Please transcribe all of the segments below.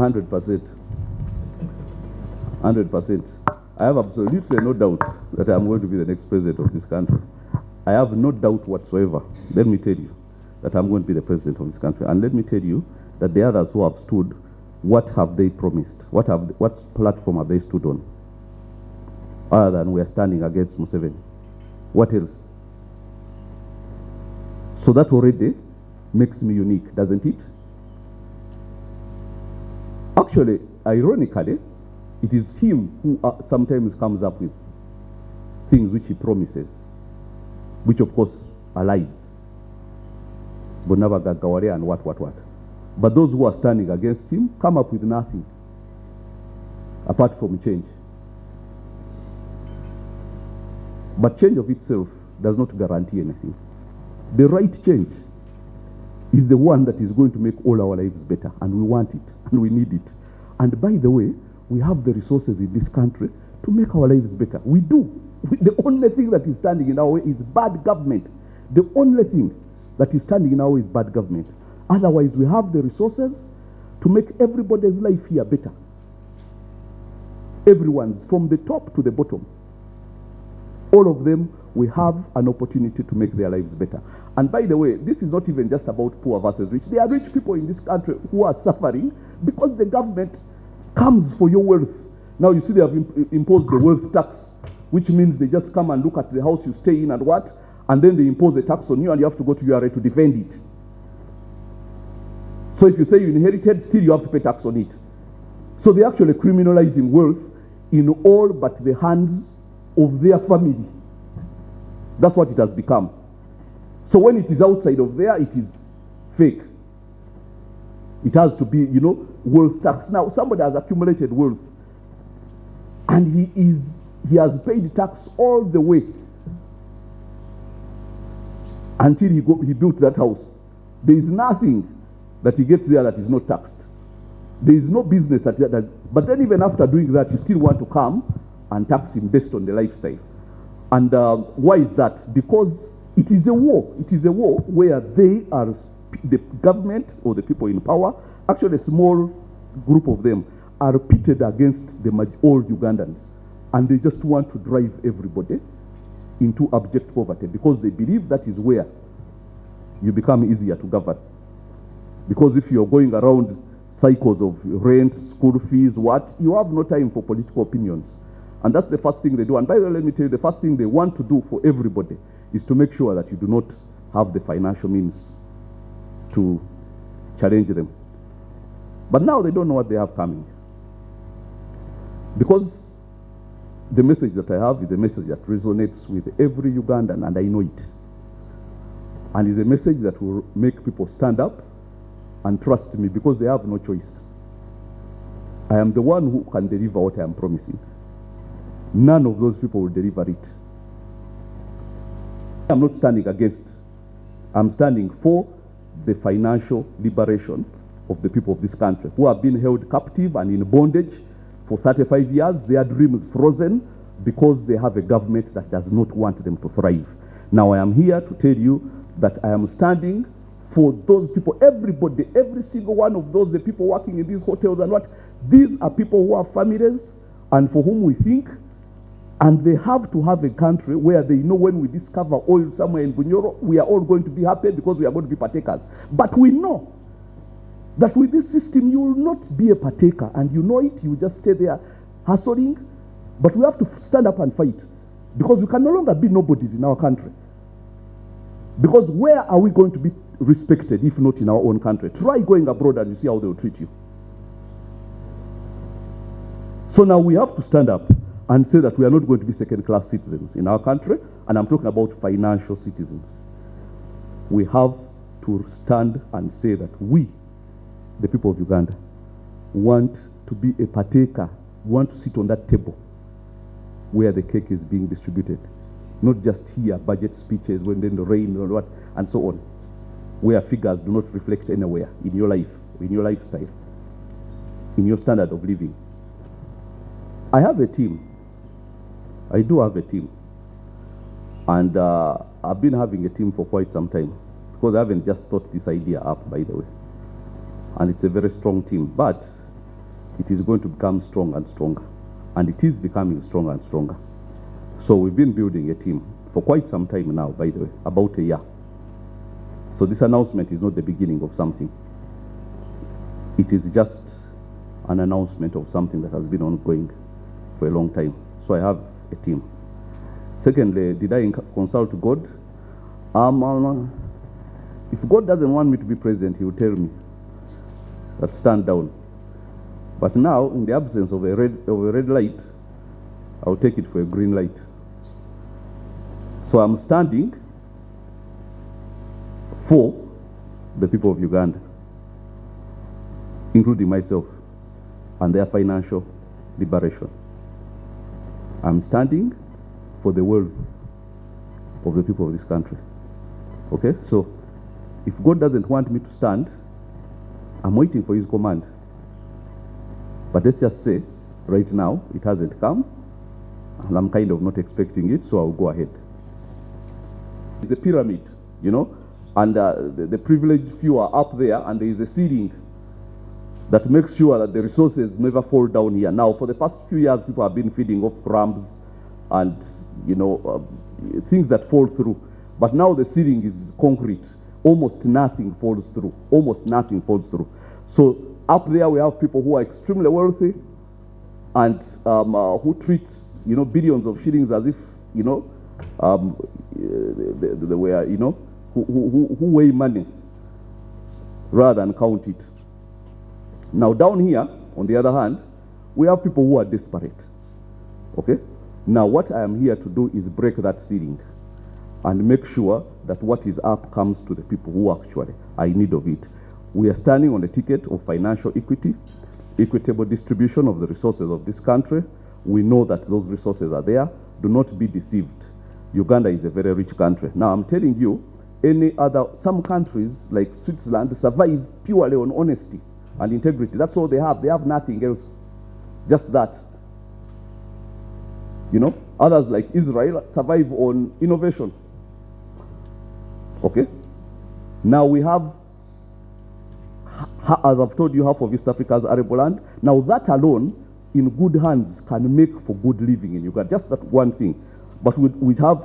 100%. 100%. I have absolutely no doubt that I am going to be the next president of this country. I have no doubt whatsoever, let me tell you, that I'm going to be the president of this country. And let me tell you that the others who have stood, what have they promised? What platform have they stood on? Other than we are standing against Museveni. What else? So that already makes me unique, doesn't it? Actually, ironically, it is him who sometimes comes up with things which he promises, which of course are lies. Bonabagagaware and what. But those who are standing against him come up with nothing apart from change. But change of itself does not guarantee anything. The right change is the one that is going to make all our lives better, and we want it, and we need it. And by the way, we have the resources in this country to make our lives better. We do. The only thing that is standing in our way is bad government. The only thing that is standing in our way is bad government. Otherwise, we have the resources to make everybody's life here better. Everyone's, from the top to the bottom. All of them, we have an opportunity to make their lives better. And by the way, this is not even just about poor versus rich. There are rich people in this country who are suffering because the government comes for your wealth. Now you see they have imposed the wealth tax, which means they just come and look at the house you stay in and what, and then they impose a tax on you and you have to go to URA to defend it. So if you say you inherited, still you have to pay tax on it. So they're actually criminalizing wealth in all but the hands of their family. That's what it has become. So when it is outside of there, it is fake. It has to be, wealth tax. Now, somebody has accumulated wealth, and he has paid tax all the way until he built that house. There is nothing that he gets there that is not taxed. There is no business but then even after doing that, you still want to come and tax him based on the lifestyle. And why is that? Because it is a war. It is a war where they are, the government or the people in power, actually a small group of them, are pitted against all Ugandans. And they just want to drive everybody into abject poverty because they believe that is where you become easier to govern. Because if you're going around cycles of rent, school fees, you have no time for political opinions. And that's the first thing they do. And by the way, let me tell you, the first thing they want to do for everybody is to make sure that you do not have the financial means to challenge them. But now they don't know what they have coming. Because the message that I have is a message that resonates with every Ugandan, and I know it. And it's a message that will make people stand up and trust me because they have no choice. I am the one who can deliver what I am promising. None of those people will deliver it. I'm not standing against. I'm standing for the financial liberation of the people of this country who have been held captive and in bondage for 35 years, their dreams frozen because they have a government that does not want them to thrive. Now I am here to tell you that I am standing for those people, everybody, every single one of those, the people working in these hotels and what. These are people who have families and for whom we think, and they have to have a country where they know when we discover oil somewhere in Bunyoro, we are all going to be happy because we are going to be partakers. But we know that with this system, you will not be a partaker, and you know it, you just stay there hustling. But we have to stand up and fight because we can no longer be nobodies in our country. Because where are we going to be respected if not in our own country? Try going abroad and you see how they will treat you. So now we have to stand up and say that we are not going to be second-class citizens in our country, and I'm talking about financial citizens. We have to stand and say that we, the people of Uganda, want to be a partaker, want to sit on that table where the cake is being distributed. Not just here, budget speeches, when then the rain or what, and so on, where figures do not reflect anywhere in your life, in your lifestyle, in your standard of living. I have a team. I do have a team. And I've been having a team for quite some time because I haven't just thought this idea up, by the way. And it's a very strong team. But it is going to become stronger and stronger. And it is becoming stronger and stronger. So we've been building a team for quite some time now, by the way, about a year. So this announcement is not the beginning of something. It is just an announcement of something that has been ongoing for a long time. So I have a team. Secondly, did I consult God? If God doesn't want me to be president, he will tell me that stand down. But now, in the absence of a red light, I'll take it for a green light. So I'm standing for the people of Uganda, including myself, and their financial liberation. I'm standing for the wealth of the people of this country. Okay, so if God doesn't want me to stand, I'm waiting for his command. But let's just say, right now, it hasn't come, and I'm kind of not expecting it, so I'll go ahead. It's a pyramid, you know, and the privileged few are up there, and there is a ceiling that makes sure that the resources never fall down here. Now, for the past few years, people have been feeding off crumbs and, you know, things that fall through. But now the ceiling is concrete. Almost nothing falls through. Almost nothing falls through. So up there, we have people who are extremely wealthy and who treat, you know, billions of shillings as if, you know, they were, you know, who weigh money rather than count it. Now down here, on the other hand, we have people who are desperate. Okay? Now what I am here to do is break that ceiling and make sure that what is up comes to the people who actually are in need of it. We are standing on the ticket of financial equity, equitable distribution of the resources of this country. We know that those resources are there. Do not be deceived. Uganda is a very rich country. Now I'm telling you, some countries like Switzerland survive purely on honesty and integrity. That's all they have. They have nothing else. Just that. You know, others like Israel survive on innovation. Okay? Now we have, as I've told you, half of East Africa's arable land. Now that alone, in good hands, can make for good living in Uganda. Just that one thing. But we have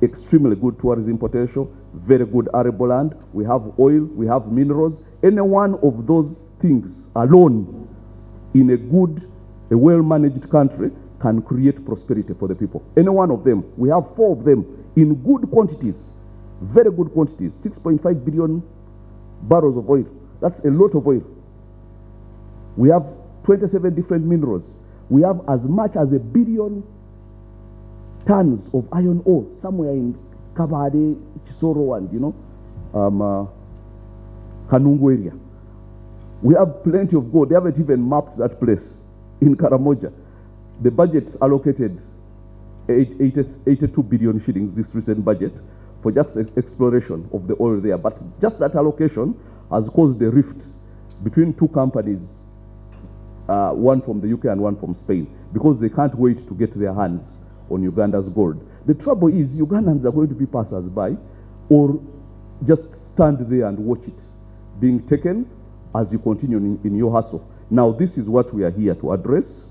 extremely good tourism potential, very good arable land. We have oil, we have minerals. Any one of those things alone in a well-managed country can create prosperity for the people. Any one of them. We have 4 of them in good quantities, very good quantities, 6.5 billion barrels of oil. That's a lot of oil. We have 27 different minerals. We have as much as 1 billion tons of iron ore somewhere in Kabade, Chisoro, and, you know, Kanungu area. We have plenty of gold. They haven't even mapped that place in Karamoja. The budget allocated 82 billion shillings, this recent budget, for just exploration of the oil there. But just that allocation has caused a rift between 2 companies, one from the UK and one from Spain, because they can't wait to get their hands on Uganda's gold. The trouble is Ugandans are going to be passers-by or just stand there and watch it being taken as you continue in your hustle. Now this is what we are here to address.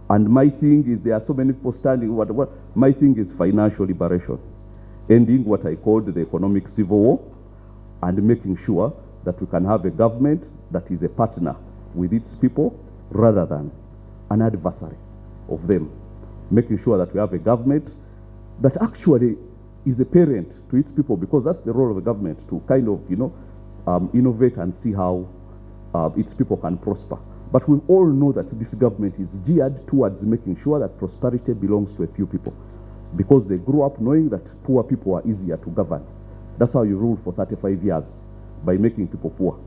And my thing is, there are so many people standing, my thing is financial liberation. Ending what I called the economic civil war and making sure that we can have a government that is a partner with its people rather than an adversary of them. Making sure that we have a government that actually is a parent to its people, because that's the role of the government, to kind of, you know, innovate and see how its people can prosper. But we all know that this government is geared towards making sure that prosperity belongs to a few people, because they grew up knowing that poor people are easier to govern. That's how you rule for 35 years, by making people poor.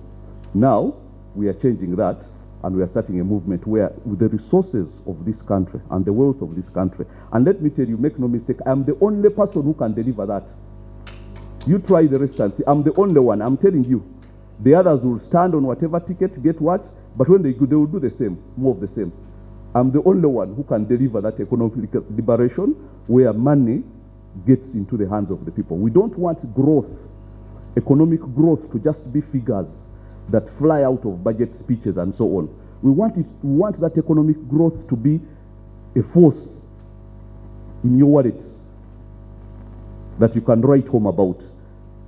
Now, we are changing that, and we are starting a movement where, with the resources of this country and the wealth of this country, and let me tell you, make no mistake, I'm the only person who can deliver that. You try the rest and see, I'm the only one, I'm telling you. The others will stand on whatever ticket, get what, but when they go, they will do the same, more of the same. I'm the only one who can deliver that economic liberation where money gets into the hands of the people. We don't want growth, economic growth, to just be figures that fly out of budget speeches and so on. We want that economic growth to be a force in your wallet that you can write home about.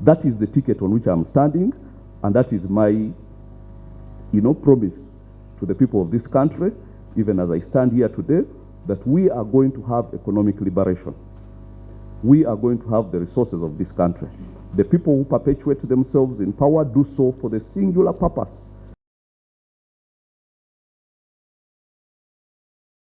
That is the ticket on which I'm standing, and that is my, promise to the people of this country, even as I stand here today, that we are going to have economic liberation. We are going to have the resources of this country. The people who perpetuate themselves in power do so for the singular purpose